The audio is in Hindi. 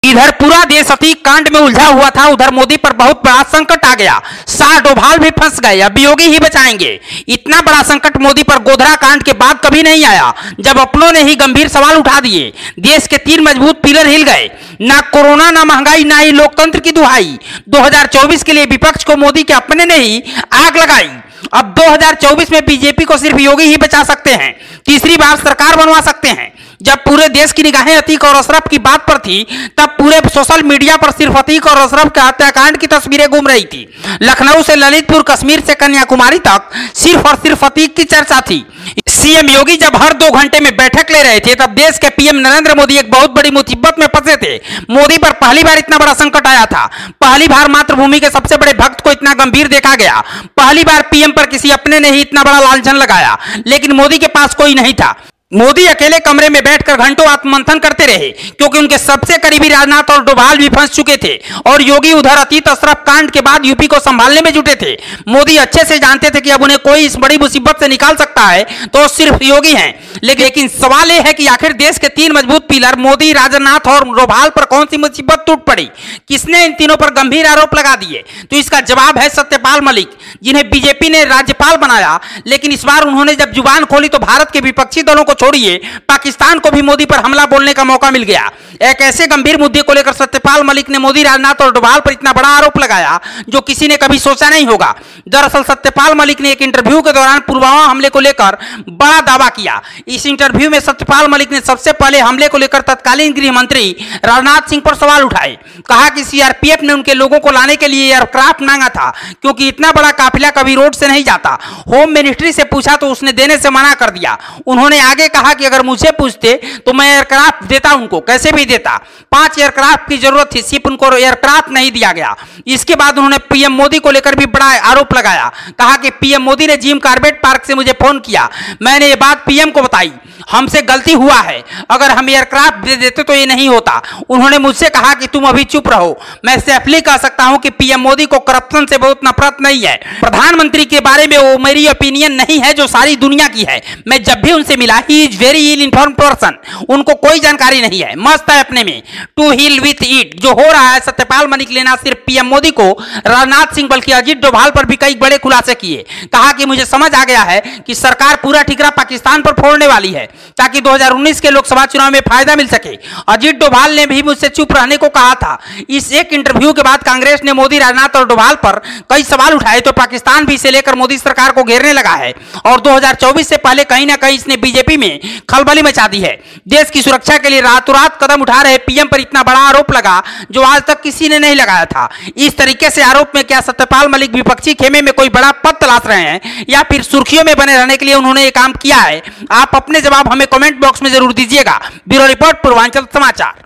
इधर पूरा देश अतीक कांड में उलझा हुआ था, उधर मोदी पर बहुत बड़ा संकट आ गया। शाह डोभाल भी फंस गए, अब योगी ही बचाएंगे। इतना बड़ा संकट मोदी पर गोधरा कांड के बाद कभी नहीं आया, जब अपनों ने ही गंभीर सवाल उठा दिए। देश के 3 मजबूत पिलर हिल गए। ना कोरोना, ना महंगाई, ना ही लोकतंत्र की दुहाई। 2024 के लिए विपक्ष को मोदी के अपने ने ही आग लगाई। अब 2024 में बीजेपी को सिर्फ योगी ही बचा सकते हैं, तीसरी बार सरकार बनवा सकते हैं। जब पूरे देश की निगाहें अतीक और अशरफ की बात पर थी, तब पूरे सोशल मीडिया पर सिर्फ अतीक और अशरफ के हत्याकांड की तस्वीरें घूम रही थी। लखनऊ से ललितपुर, कश्मीर से कन्याकुमारी तक सिर्फ और सिर्फ अतीक की चर्चा थी। सीएम योगी जब हर 2 घंटे में बैठक ले रहे थे, तब देश के पीएम नरेंद्र मोदी एक बहुत बड़ी मुसीबत में फंसे थे। मोदी पर पहली बार इतना बड़ा संकट आया था। पहली बार मातृभूमि के सबसे बड़े भक्त को इतना गंभीर देखा गया। पहली बार पीएम पर किसी अपने ने ही इतना बड़ा लालझन लगाया, लेकिन मोदी के पास कोई नहीं था। मोदी अकेले कमरे में बैठकर घंटों आत्ममंथन करते रहे, क्योंकि उनके सबसे करीबी राजनाथ और डोभाल भी फंस चुके थे और योगी उधर अतीत अशरफ कांड के बाद यूपी को संभालने में जुटे थे। मोदी अच्छे से जानते थे कि अब उन्हें कोई इस बड़ी मुसीबत से निकाल सकता है तो सिर्फ योगी हैं। लेकिन सवाल यह है कि आखिर देश के 3 मजबूत पिलर मोदी, राजनाथ और डोभाल पर कौन सी मुसीबत टूट पड़ी? किसने इन तीनों पर गंभीर आरोप लगा दिए? तो इसका जवाब है सत्यपाल मलिक, जिन्हें बीजेपी ने राज्यपाल बनाया। लेकिन इस बार उन्होंने जब जुबान खोली तो भारत के विपक्षी दलों को छोड़िए, पाकिस्तान को भी मोदी पर हमला बोलने का मौका मिल गया। एक ऐसे गंभीर मुद्दे को लेकर सत्यपाल मलिक ने मोदी, राजनाथ और डोभाल पर इतना बड़ा आरोप लगाया जो किसी ने कभी सोचा नहीं होगा। दरअसल सत्यपाल मलिक ने एक इंटरव्यू के दौरान पुलवामा हमले को लेकर बड़ा दावा किया। इस इंटरव्यू में सत्यपाल मलिक ने सबसे पहले हमले को लेकर तत्कालीन गृह मंत्री राजनाथ सिंह पर सवाल उठाए। कहा कि सीआरपीएफ ने उनके लोगों को लाने के लिए एयरक्राफ्ट मांगा था, क्योंकि इतना बड़ा काफिला कभी रोड से नहीं जाता। होम मिनिस्ट्री से पूछा तो उसने देने से मना कर दिया। उन्होंने आगे कहा कि अगर मुझे पूछते तो मैं एयरक्राफ्ट देता, उनको कैसे भी देता। 5 एयरक्राफ्ट की जरूरत थी, सिर्फ उनको एयरक्राफ्ट नहीं दिया गया। इसके बाद उन्होंने पीएम मोदी को लेकर भी बड़ा आरोप लगाया। कहा कि पीएम मोदी ने जिम कार्बेट पार्क से मुझे फोन किया, मैंने ये बात पीएम को बताई, हमसे गलती हुआ है, अगर हम एयरक्राफ्ट दे देते तो ये नहीं होता। उन्होंने मुझसे कहा कि तुम अभी चुप रहो। मैं सेफली कह सकता हूं कि पीएम मोदी को करप्शन से बहुत नफरत नहीं है। प्रधानमंत्री के बारे में वो मेरी ओपिनियन नहीं है जो सारी दुनिया की है। मैं जब भी उनसे मिला, he is very ill informed person, उनको कोई जानकारी नहीं है, मस्त है अपने में, टू हिल विथ इट। जो हो रहा है, सत्यपाल मलिक ने ना सिर्फ पीएम मोदी को, राजनाथ सिंह बल्कि अजीत डोभाल पर भी कई बड़े खुलासे किए। कहा कि मुझे समझ आ गया है कि सरकार पूरा ठिकरा पाकिस्तान पर फोड़ने वाली है, ताकि 2019 के लोकसभा चुनाव में फायदा मिल सके। अजीत डोभाल ने भी मुझसे चुप रहने को कहा था। इस एक इंटरव्यू के बाद कांग्रेस ने मोदी, राजनाथ और डोभाल पर कई सवाल उठाए, तो पाकिस्तान भी इसे लेकर मोदी सरकार को घेरने लगा है और 2024 से पहले कहीं ना कहीं इसने बीजेपी में खलबली मचा दी है। देश की सुरक्षा के लिए रातों रात कदम उठा रहे पीएम पर इतना बड़ा आरोप लगा जो आज तक किसी ने नहीं लगाया था। इस तरीके से आरोप में क्या सत्यपाल मलिक विपक्षी खेमे में कोई बड़ा पद तलाश रहे हैं, या फिर सुर्खियों में बने रहने के लिए उन्होंने ये काम किया है? आप अपने जवाब हमें कमेंट बॉक्स में जरूर दीजिएगा। ब्यूरो रिपोर्ट, पूर्वांचल समाचार।